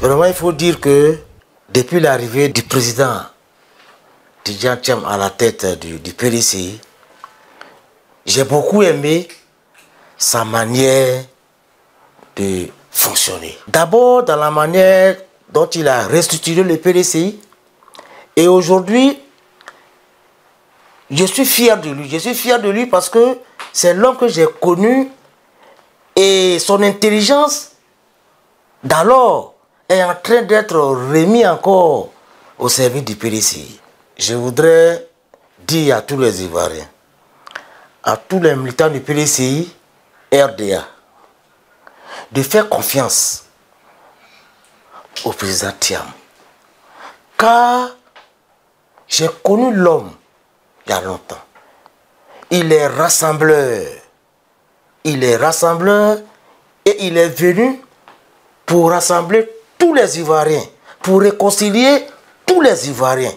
Vraiment, il faut dire que depuis l'arrivée du président Tidjane Thiam à la tête du PDCI, j'ai beaucoup aimé sa manière de fonctionner. D'abord, dans la manière dont il a restructuré le PDCI. Et aujourd'hui, je suis fier de lui. Je suis fier de lui parce que c'est l'homme que j'ai connu et son intelligence d'alors est en train d'être remis encore au service du PDCI. Je voudrais dire à tous les Ivoiriens, à tous les militants du PDCI, RDA, de faire confiance au président Thiam. Car j'ai connu l'homme il y a longtemps. Il est rassembleur. Il est rassembleur et il est venu pour rassembler tous les Ivoiriens, pour réconcilier tous les Ivoiriens.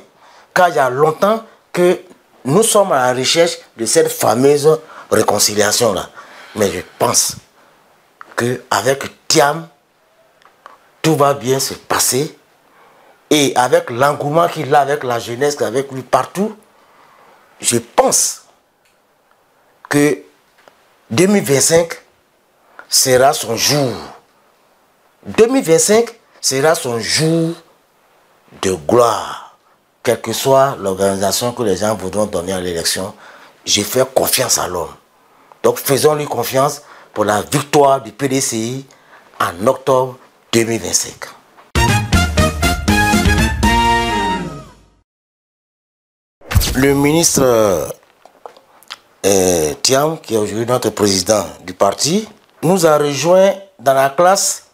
Car il y a longtemps que nous sommes à la recherche de cette fameuse réconciliation-là. Mais je pense qu'avec Thiam, tout va bien se passer. Et avec l'engouement qu'il a avec la jeunesse, avec lui partout, je pense que 2025 sera son jour. 2025 sera son jour de gloire. Quelle que soit l'organisation que les gens voudront donner à l'élection, je fais confiance à l'homme. Donc faisons-lui confiance pour la victoire du PDCI en octobre 2025. Le ministre Thiam, qui est aujourd'hui notre président du parti, nous a rejoint dans la classe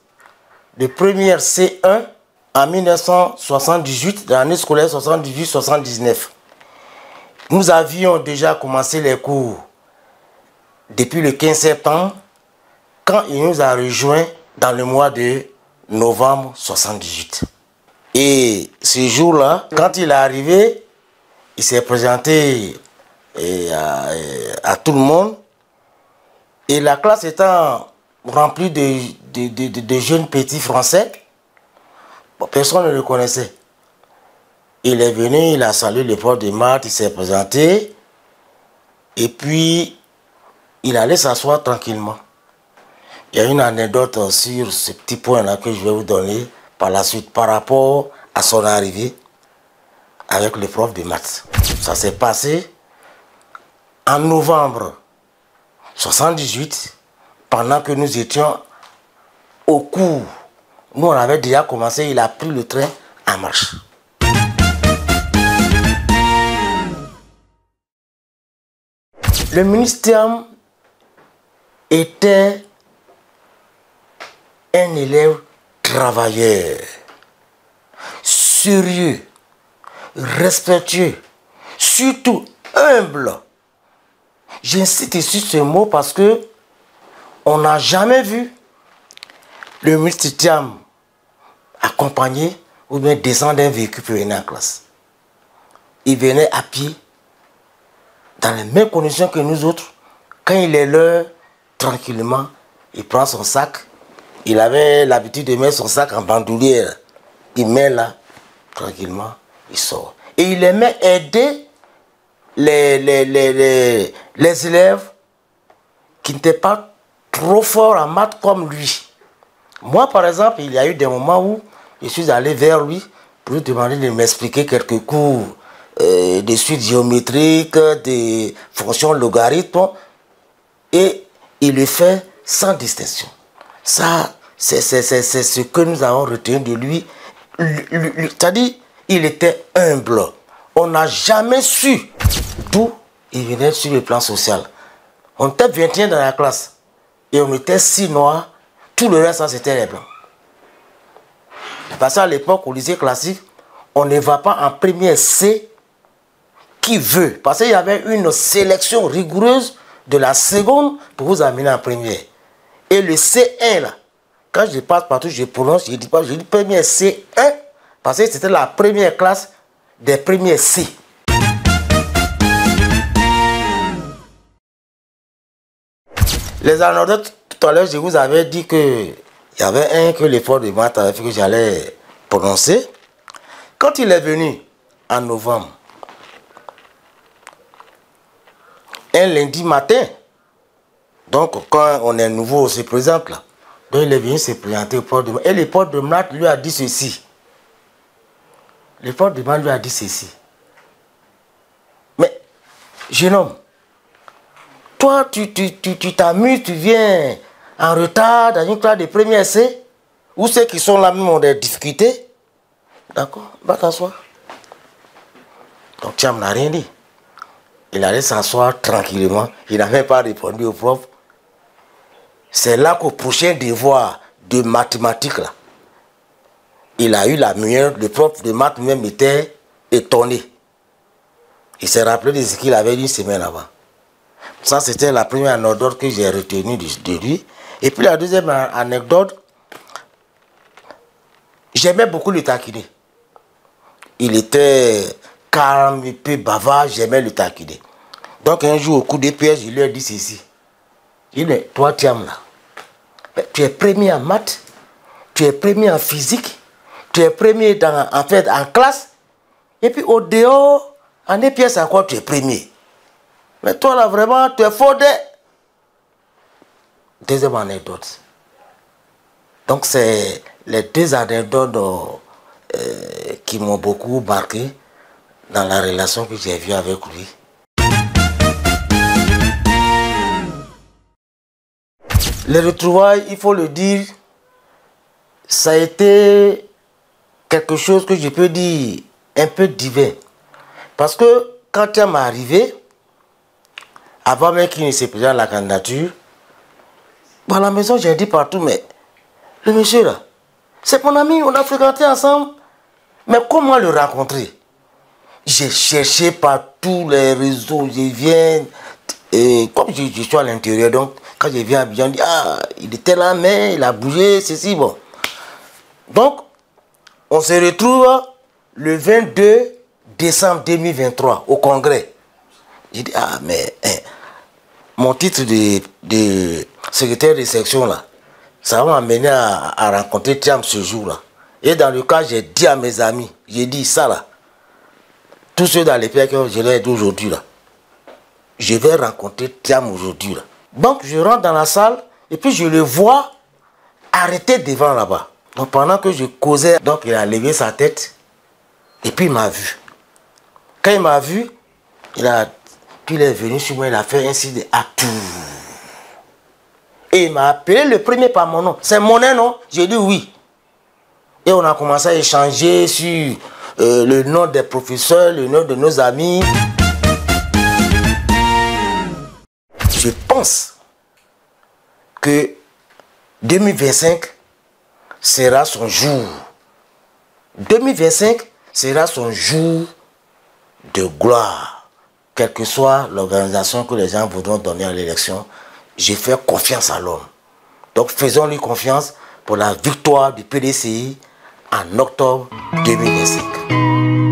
de première C1 en 1978, dans l'année scolaire 78-79. Nous avions déjà commencé les cours depuis le 15 septembre, quand il nous a rejoint dans le mois de novembre 78. Et ce jour-là, quand il est arrivé, il s'est présenté à tout le monde. Et la classe étant remplie de jeunes petits français, personne ne le connaissait. Il est venu, il a salué le prof de maths, il s'est présenté. Et puis, il allait s'asseoir tranquillement. Il y a une anecdote sur ce petit point-là que je vais vous donner par la suite par rapport à son arrivée avec le prof de maths. Ça s'est passé en novembre 78, pendant que nous étions au cours. Nous, on avait déjà commencé, il a pris le train en marche. Le ministre Thiam était un élève travailleur, sérieux, respectueux, surtout humble. J'insiste ici sur ce mot parce que on n'a jamais vu le ministre Thiam accompagner ou bien descendre d'un véhicule pour venir en classe. Il venait à pied, dans les mêmes conditions que nous autres. Quand il est l'heure, tranquillement, il prend son sac. Il avait l'habitude de mettre son sac en bandoulière. Il met là, tranquillement, il sort. Et il aimait aider les élèves qui n'étaient pas trop forts en maths comme lui. Moi, par exemple, il y a eu des moments où je suis allé vers lui pour lui demander de m'expliquer quelques cours de suites géométriques, des fonctions logarithmes, et il le fait sans distinction. Ça, c'est ce que nous avons retenu de lui. C'est-à-dire, il était humble. On n'a jamais su d'où il venait sur le plan social. On était 21 dans la classe et on était 6 noirs. Tout le reste, c'était les blancs. Parce qu'à l'époque, au lycée classique, on ne va pas en première C qui veut. Parce qu'il y avait une sélection rigoureuse de la seconde pour vous amener en première. Et le C1, là, quand je passe partout, je prononce, je dis pas, je dis première C1, parce que c'était la première classe des premiers C. Les anecdotes, tout à l'heure, je vous avais dit que Il y avait un que l'effort de maths avait fait que j'allais prononcer. Quand il est venu en novembre, un lundi matin, donc quand on est nouveau, on se présente là. Donc il est venu se présenter au prof de maths. Et le prof de maths lui a dit ceci. Le prof de maths lui a dit ceci. Mais, jeune homme, toi, tu t'amuses, tu viens en retard dans une classe de premier essai, où ceux qui sont là même ont des difficultés. D'accord, va t'asseoir. Donc Thiam n'a rien dit. Il allait s'asseoir tranquillement. Il n'a même pas répondu au prof. C'est là qu'au prochain devoir de mathématiques, là, il a eu la meilleure. Le prof de maths même était étonné. Il s'est rappelé de ce qu'il avait dit une semaine avant. Ça, c'était la première anecdote que j'ai retenue de lui. Et puis la deuxième anecdote, j'aimais beaucoup le taquiner. Il était calme, un peu bavard, j'aimais le taquiner. Donc un jour, au coup de piège, je lui ai dit ceci. Il dit, toi, Thiam, là, tu es premier en maths, tu es premier en physique, tu es premier en classe, et puis au dehors, en des pièces à quoi tu es premier. Mais toi, là, vraiment, tu es fort. Deuxième anecdote. Donc, c'est les deux anecdotes qui m'ont beaucoup marqué dans la relation que j'ai vue avec lui. Les retrouvailles, il faut le dire, ça a été quelque chose que je peux dire un peu divin. Parce que quand il m'est arrivé, avant même qu'il ne se présente à la candidature, à la maison, j'ai dit partout, mais le monsieur là, c'est mon ami, on a fréquenté ensemble. Mais comment le rencontrer? J'ai cherché par tous les réseaux, je viens, et comme je suis à l'intérieur, donc quand je viens à Abidjan, on dit, ah, il était là, mais il a bougé, ceci, bon. Donc, on se retrouve le 22 décembre 2023 au congrès. J'ai dit, ah, mais mon titre de secrétaire de section là, ça va m'amener à rencontrer Thiam ce jour-là. Et dans le cas, j'ai dit à mes amis, j'ai dit ça là, tous ceux dans les pays que je leur ai dit aujourd'hui là, je vais rencontrer Thiam aujourd'hui là. Donc je rentre dans la salle et puis je le vois arrêté devant là-bas. Donc pendant que je causais, donc il a levé sa tête et puis il m'a vu. Quand il m'a vu, puis il est venu sur moi, il a fait un signe de atout. Et il m'a appelé le premier par mon nom. C'est mon nom, non? J'ai dit oui. Et on a commencé à échanger sur le nom des professeurs, le nom de nos amis. Je pense que 2025 sera son jour. 2025 sera son jour de gloire. Quelle que soit l'organisation que les gens voudront donner à l'élection, j'ai fait confiance à l'homme. Donc faisons-lui confiance pour la victoire du PDCI en octobre 2025.